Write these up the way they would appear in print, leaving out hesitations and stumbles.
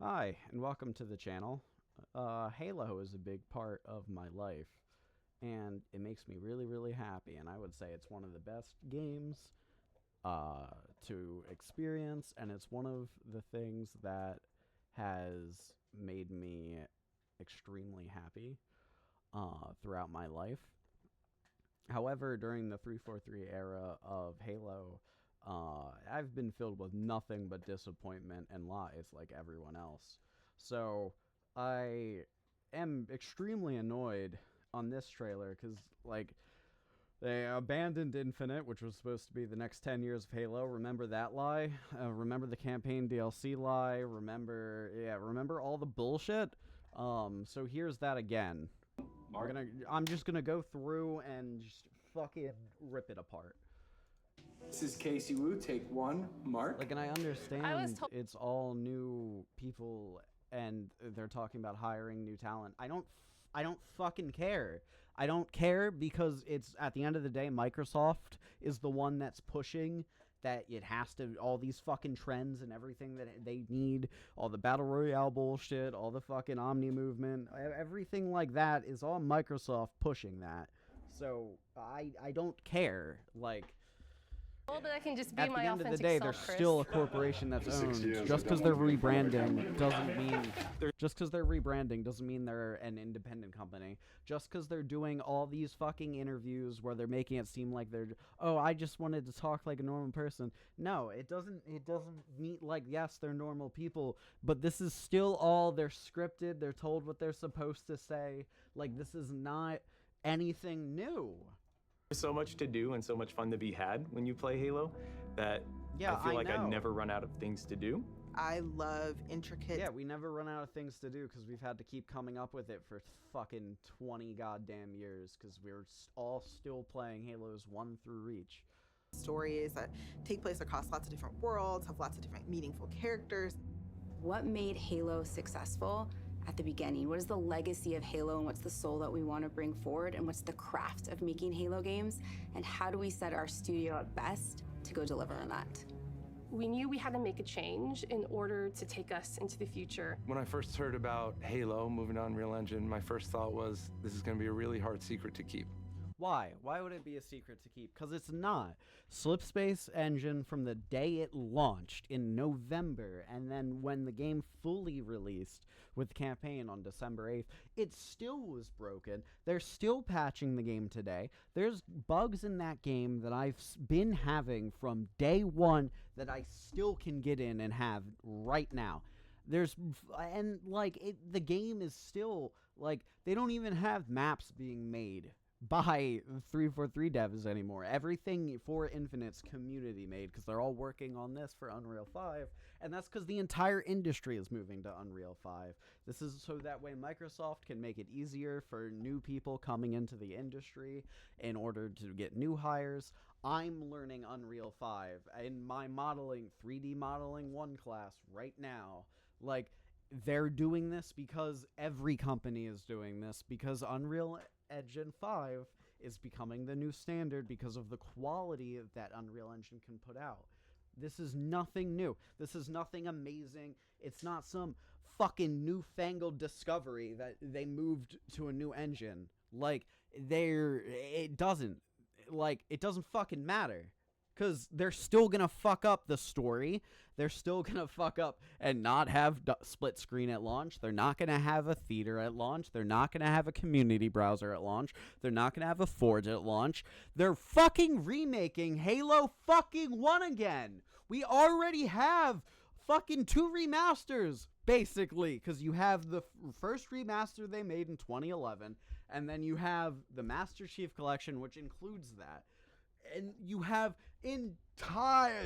Hi, and welcome to the channel. Halo is a big part of my life, and it makes me really, really happy, and I would say it's one of the best games to experience, and it's one of the things that has made me extremely happy throughout my life. However, during the 343 era of Halo, I've been filled with nothing but disappointment and lies like everyone else. So I am extremely annoyed on this trailer because, like, they abandoned Infinite, which was supposed to be the next 10 years of Halo. Remember that lie? Remember the campaign DLC lie? Remember all the bullshit? So here's that again. I'm just gonna go through and just fucking rip it apart. This is Casey Wu, take one, Mark. Like, and I understand it's all new people and they're talking about hiring new talent. I don't fucking care. I don't care because it's, at the end of the day, Microsoft is the one that's pushing that it has to, all these fucking trends and everything that they need, all the Battle Royale bullshit, all the fucking Omni movement, everything like that is all Microsoft pushing that. So I don't care. Like, Well, but I can just be at the my end of the authentic day, self, they're Chris. still a corporation that's owned. Just because they're rebranding doesn't mean they're an independent company. Just because they're doing all these fucking interviews where they're making it seem like they're, oh, I just wanted to talk like a normal person. No, it doesn't mean, like, yes, they're normal people, but this is still all, they're scripted. They're told what they're supposed to say. Like, this is not anything new. There's so much to do and so much fun to be had when you play Halo that I feel like I never run out of things to do. I love intricate. Yeah, we never run out of things to do because we've had to keep coming up with it for fucking 20 goddamn years because we're all still playing Halos 1 through Reach. Stories that take place across lots of different worlds, have lots of different meaningful characters. What made Halo successful at the beginning? What is the legacy of Halo, and what's the soul that we want to bring forward, and what's the craft of making Halo games, and how do we set our studio up best to go deliver on that? We knew we had to make a change in order to take us into the future. When I first heard about Halo moving to Unreal Engine, my first thought was, this is going to be a really hard secret to keep. Why? Why would it be a secret to keep? Because it's not. Slipspace Engine, from the day it launched in November, and then when the game fully released with the campaign on December 8th, it still was broken. They're still patching the game today. There's bugs in that game that I've been having from day one that I still can get in and have right now. The game is still, like, they don't even have maps being made by 343 devs anymore. Everything for Infinite's community made because they're all working on this for Unreal 5, and that's because the entire industry is moving to Unreal 5. This is so that way Microsoft can make it easier for new people coming into the industry in order to get new hires. I'm learning Unreal 5 in my 3D modeling 1 class right now. Like, they're doing this because every company is doing this, because Unreal Engine 5 is becoming the new standard because of the quality that Unreal Engine can put out. This is nothing new. This is nothing amazing. It's not some fucking newfangled discovery that they moved to a new engine. Like, it doesn't fucking matter. Because they're still going to fuck up the story. They're still going to fuck up and not have split screen at launch. They're not going to have a theater at launch. They're not going to have a community browser at launch. They're not going to have a Forge at launch. They're fucking remaking Halo fucking 1 again. We already have fucking 2 remasters, basically. Because you have the first remaster they made in 2011. And then you have the Master Chief Collection, which includes that. And you have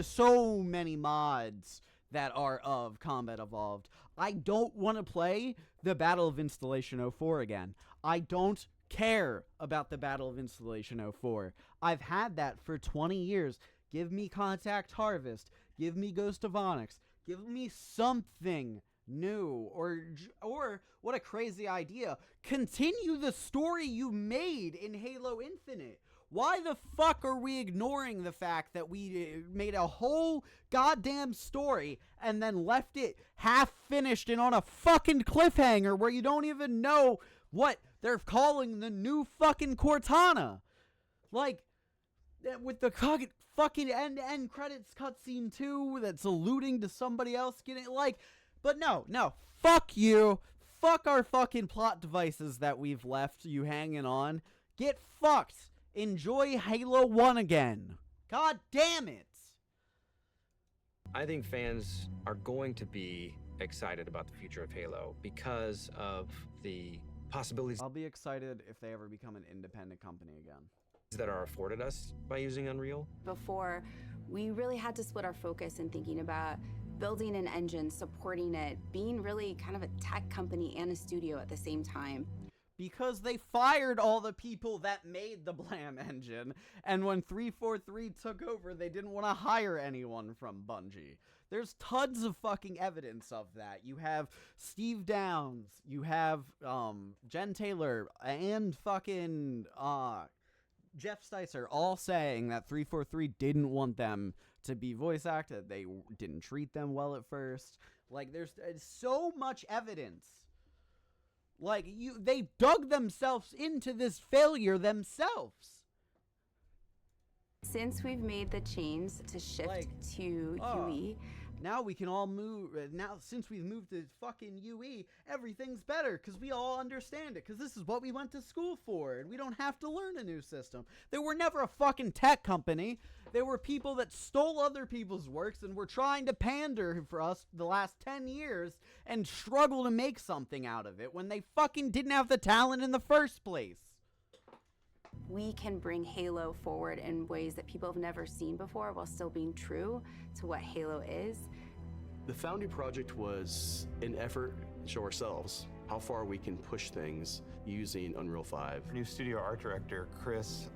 so many mods that are of Combat Evolved. I don't want to play the Battle of Installation 04 again. I don't care about the Battle of Installation 04. I've had that for 20 years. Give me Contact Harvest. Give me Ghost of Onyx. Give me something new. Or what a crazy idea. Continue the story you made in Halo Infinite. Why the fuck are we ignoring the fact that we made a whole goddamn story and then left it half finished and on a fucking cliffhanger where you don't even know what they're calling the new fucking Cortana? Like, with the fucking end credits cutscene too that's alluding to somebody else getting, like, but no, fuck you. Fuck our fucking plot devices that we've left you hanging on. Get fucked. Enjoy Halo 1 again. God damn it. I think fans are going to be excited about the future of Halo because of the possibilities I'll be excited if they ever become an independent company again. that are afforded us by using Unreal. Before, we really had to split our focus in thinking about building an engine, supporting it, being really kind of a tech company and a studio at the same time. Because they fired all the people that made the Blam engine, and when 343 took over, they didn't want to hire anyone from Bungie. There's tons of fucking evidence of that. You have Steve Downs, you have Jen Taylor, and fucking Jeff Sticer all saying that 343 didn't want them to be voice acted. They didn't treat them well at first. Like, there's so much evidence. Like, they dug themselves into this failure themselves. Since we've made the change to shift to UE, now we can all move. Now, since we've moved to fucking UE, everything's better because we all understand it. Because this is what we went to school for, and we don't have to learn a new system. They were never a fucking tech company. They were people that stole other people's works and were trying to pander for us the last 10 years and struggle to make something out of it when they fucking didn't have the talent in the first place. we can bring Halo forward in ways that people have never seen before while still being true to what Halo is. The Foundry project was an effort to show ourselves how far we can push things using Unreal 5. Our new studio art director, Chris,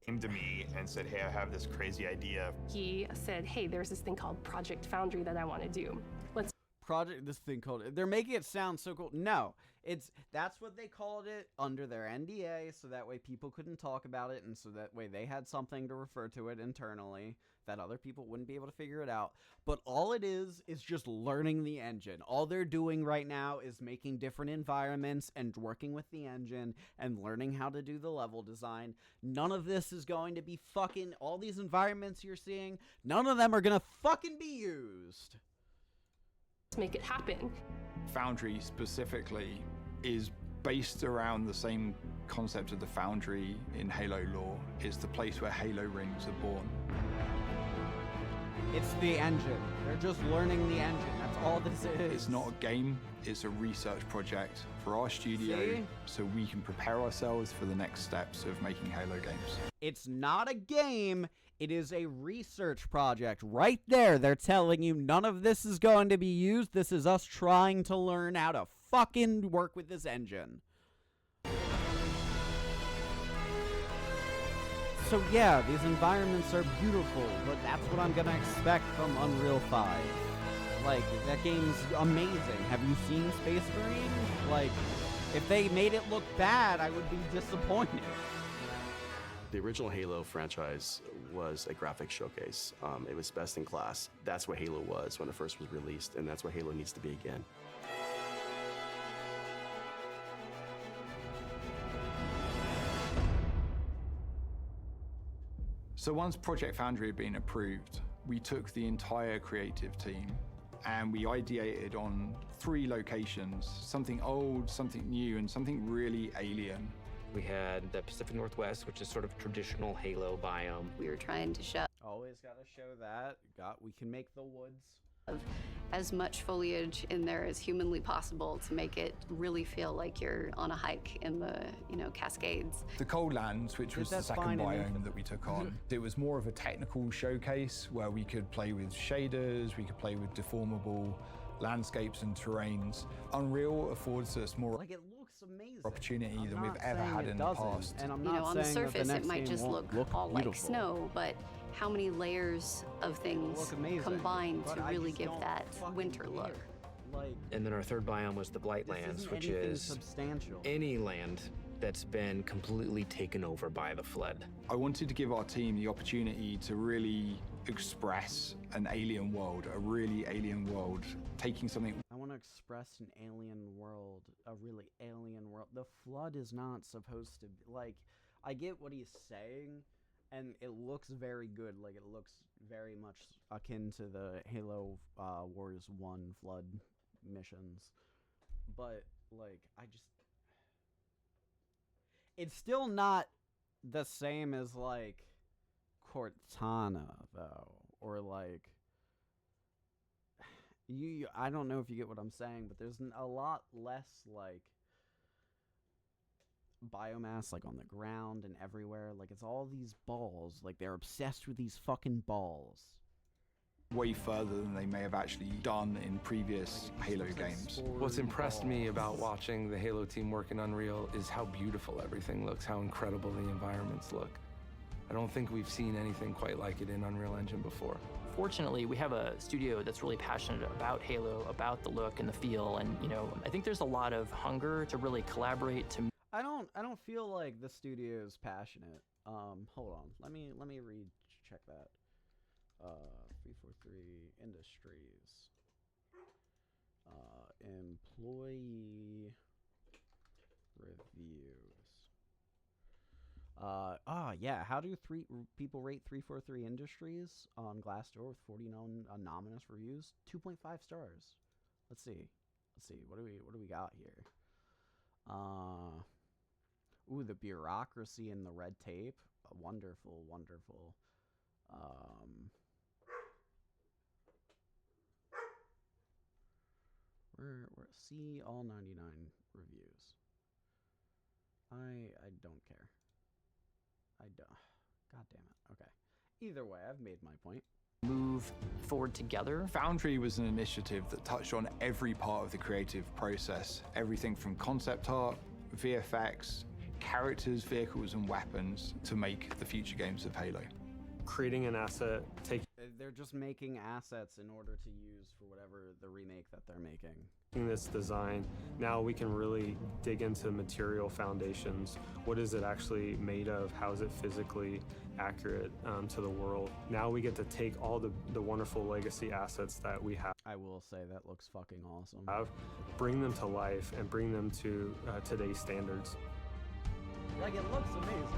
came to me and said, hey, I have this crazy idea. He said, hey, there's this thing called Project Foundry that I want to do. They're making it sound so cool. No, that's what they called it under their NDA, so that way people couldn't talk about it, and so that way they had something to refer to it internally that other people wouldn't be able to figure it out. But all it is just learning the engine. All they're doing right now is making different environments and working with the engine and learning how to do the level design. None of this is going to be fucking, all these environments you're seeing, none of them are gonna fucking be used. Make it happen. Foundry specifically is based around the same concept of the Foundry in Halo lore. It's the place where Halo rings are born. It's the engine. They're just learning the engine. That's all this is. It's not a game, it's a research project for our studio. See? So we can prepare ourselves for the next steps of making Halo games. It's not a game. It is a research project. Right there, they're telling you none of this is going to be used. This is us trying to learn how to fucking work with this engine. So yeah, these environments are beautiful, but that's what I'm gonna expect from Unreal 5. Like, that game's amazing. Have you seen Space Marine? Like, if they made it look bad, I would be disappointed. The original Halo franchise was a graphics showcase. It was best in class. That's what Halo was when it first was released, and that's what Halo needs to be again. So once Project Foundry had been approved, we took the entire creative team and we ideated on 3 locations, something old, something new, and something really alien. We had the Pacific Northwest, which is sort of traditional Halo biome. We were trying to show Always gotta show that. We can make the woods. as much foliage in there as humanly possible to make it really feel like you're on a hike in the, Cascades. The Cold Lands, which was the second biome that we took on, it was more of a technical showcase where we could play with shaders, we could play with deformable landscapes and terrains. Unreal affords us more Like, it looks amazing. opportunity I'm than we've not ever saying had it in the doesn't, past. And I'm not On the saying that surface, the it next might game just won't look all like beautiful. snow, but how many layers of things Look amazing, combine but to I really just give don't that fucking winter look? care. Like, And then our third biome was the Blight this Lands, isn't which anything is substantial. any land that's been completely taken over by the Flood. I wanted to give our team the opportunity to really express an alien world, a really alien world, taking something. I want to express an alien world, a really alien world. The Flood is not supposed to be, like, I get what he's saying, and it looks very good. Like, it looks very much akin to the Halo Wars 1 Flood missions. But, like, it's still not the same as, like, Cortana, though. Or, like, I don't know if you get what I'm saying, but there's a lot less, like, biomass, like, on the ground and everywhere. Like, it's all these balls. Like, they're obsessed with these fucking balls. Way further than they may have actually done in previous Halo games. What's impressed me about watching the Halo team work in Unreal is how beautiful everything looks, how incredible the environments look. I don't think we've seen anything quite like it in Unreal Engine before. Fortunately, we have a studio that's really passionate about Halo, about the look and the feel, and I think there's a lot of hunger to really collaborate. I don't feel like the studio is passionate. Hold on, let me recheck that. 343 Industries. Employee reviews. Yeah. How do people rate 343 Industries on Glassdoor with 49 anonymous reviews? 2.5 stars. Let's see. What do we got here? Ooh, the bureaucracy and the red tape. Wonderful. We're see all 99 reviews. I don't care. I don't. God damn it. Okay. Either way, I've made my point. Move forward together. Foundry was an initiative that touched on every part of the creative process. Everything from concept art, VFX, characters, vehicles, and weapons to make the future games of Halo. Creating an asset, They're just making assets in order to use for whatever the remake that they're making. this design, now we can really dig into material foundations. What is it actually made of? How is it physically accurate to the world? Now we get to take all the wonderful legacy assets that we have. I will say that looks fucking awesome. Bring them to life and bring them to today's standards. Like, it looks amazing,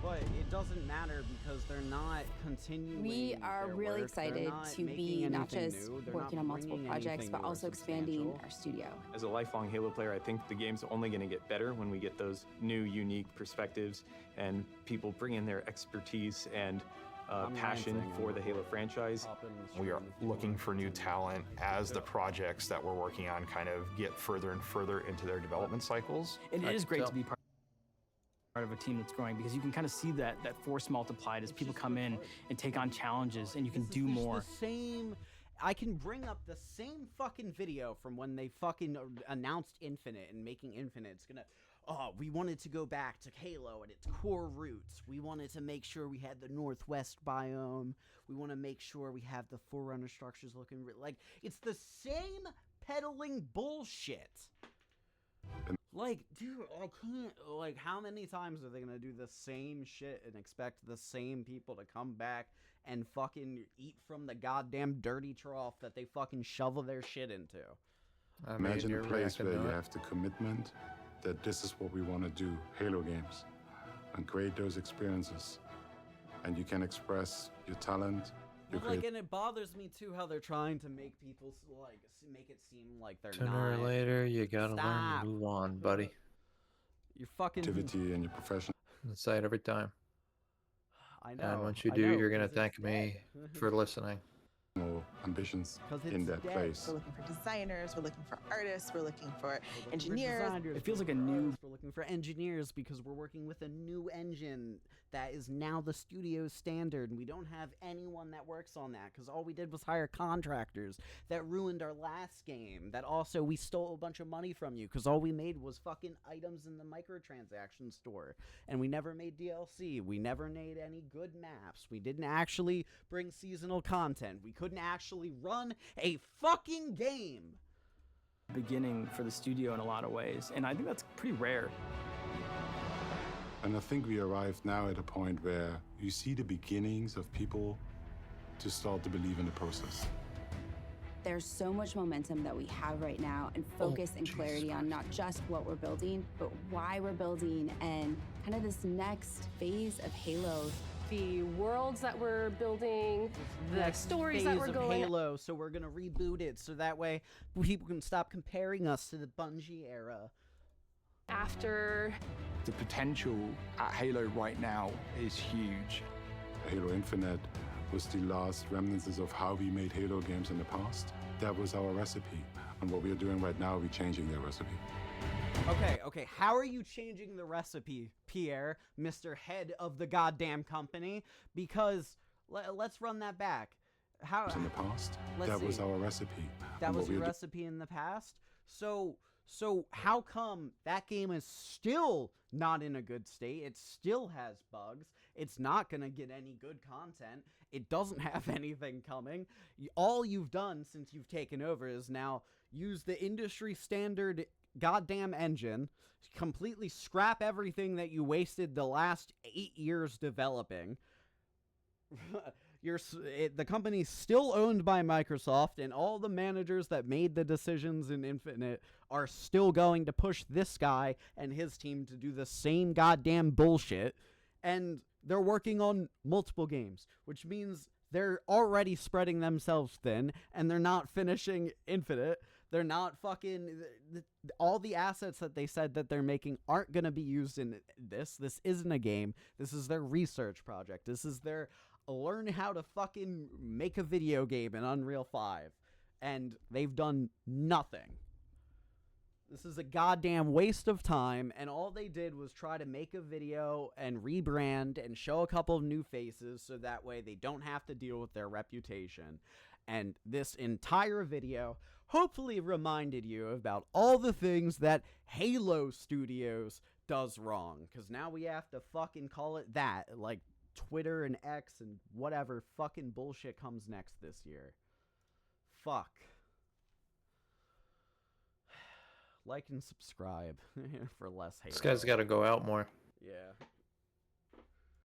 but it doesn't matter because they're not continuing. We are really excited to be not just working on multiple projects, but also expanding our studio. As a lifelong Halo player, I think the game's only going to get better when we get those new, unique perspectives and people bring in their expertise and passion for the Halo franchise. We are looking for new talent as the projects that we're working on kind of get further and further into their development cycles. And it is great to be part of a team that's growing because you can kind of see that force multiplied as people come in and take on challenges and you can do more. I can bring up the same fucking video from when they fucking announced Infinite and making Infinite. It's gonna, we wanted to go back to Halo at its core roots. We wanted to make sure we had the Northwest biome. We want to make sure we have the Forerunner structures looking like it's the same peddling bullshit. Like, dude, I can't, like, how many times are they gonna do the same shit and expect the same people to come back and fucking eat from the goddamn dirty trough that they fucking shovel their shit into? Imagine a place where you have the commitment that this is what we want to do, Halo games, and create those experiences. And you can express your talent. Like, and it bothers me too how they're trying to make people like make it seem like they're not. Sooner or later, you gotta learn to move on, buddy. Your fucking activity and your profession. I say it every time. I know. And once you do, you're gonna thank me for listening. No ambitions in that place. We're looking for designers, we're looking for artists, we're looking for engineers. It feels like a new... We're looking for engineers because we're working with a new engine that is now the studio standard, and we don't have anyone that works on that because all we did was hire contractors that ruined our last game. That also, we stole a bunch of money from you because all we made was fucking items in the microtransaction store, and we never made DLC. We never made any good maps. We didn't actually bring seasonal content. We couldn't actually run a fucking game. Beginning for the studio in a lot of ways, and I think that's pretty rare. And I think we arrived now at a point where you see the beginnings of people to start to believe in the process. There's so much momentum that we have right now, and focus and clarity on not just what we're building, but why we're building, and kind of this next phase of Halo. The worlds that we're building, the Next stories phase that we're of going. Halo, so we're gonna reboot it so that way people can stop comparing us to the Bungie era. After. The potential at Halo right now is huge. Halo Infinite was the last remnants of how we made Halo games in the past. That was our recipe. And what we're doing right now, we're changing that recipe. Okay, how are you changing the recipe, Pierre, Mr. Head of the goddamn company? Because, let's run that back. How In the past, let's that was see. our recipe. That And was what your we're recipe in the past? So how come that game is still not in a good state? It still has bugs. It's not going to get any good content. It doesn't have anything coming. All you've done since you've taken over is now use the industry standard goddamn engine, completely scrap everything that you wasted the last 8 years developing. The company's still owned by Microsoft, and all the managers that made the decisions in Infinite are still going to push this guy and his team to do the same goddamn bullshit. And they're working on multiple games, which means they're already spreading themselves thin, and they're not finishing Infinite. They're not fucking... All the assets that they said that they're making aren't going to be used in this. This isn't a game. This is their research project. This is their... learn how to fucking make a video game in Unreal 5. And they've done nothing. This is a goddamn waste of time, and all they did was try to make a video and rebrand and show a couple of new faces so that way they don't have to deal with their reputation. And this entire video hopefully reminded you about all the things that Halo Studios does wrong, because now we have to fucking call it that, like Twitter and X and whatever fucking bullshit comes next this year. Fuck. Like and subscribe for less hate. This guy's got to go out more. Yeah.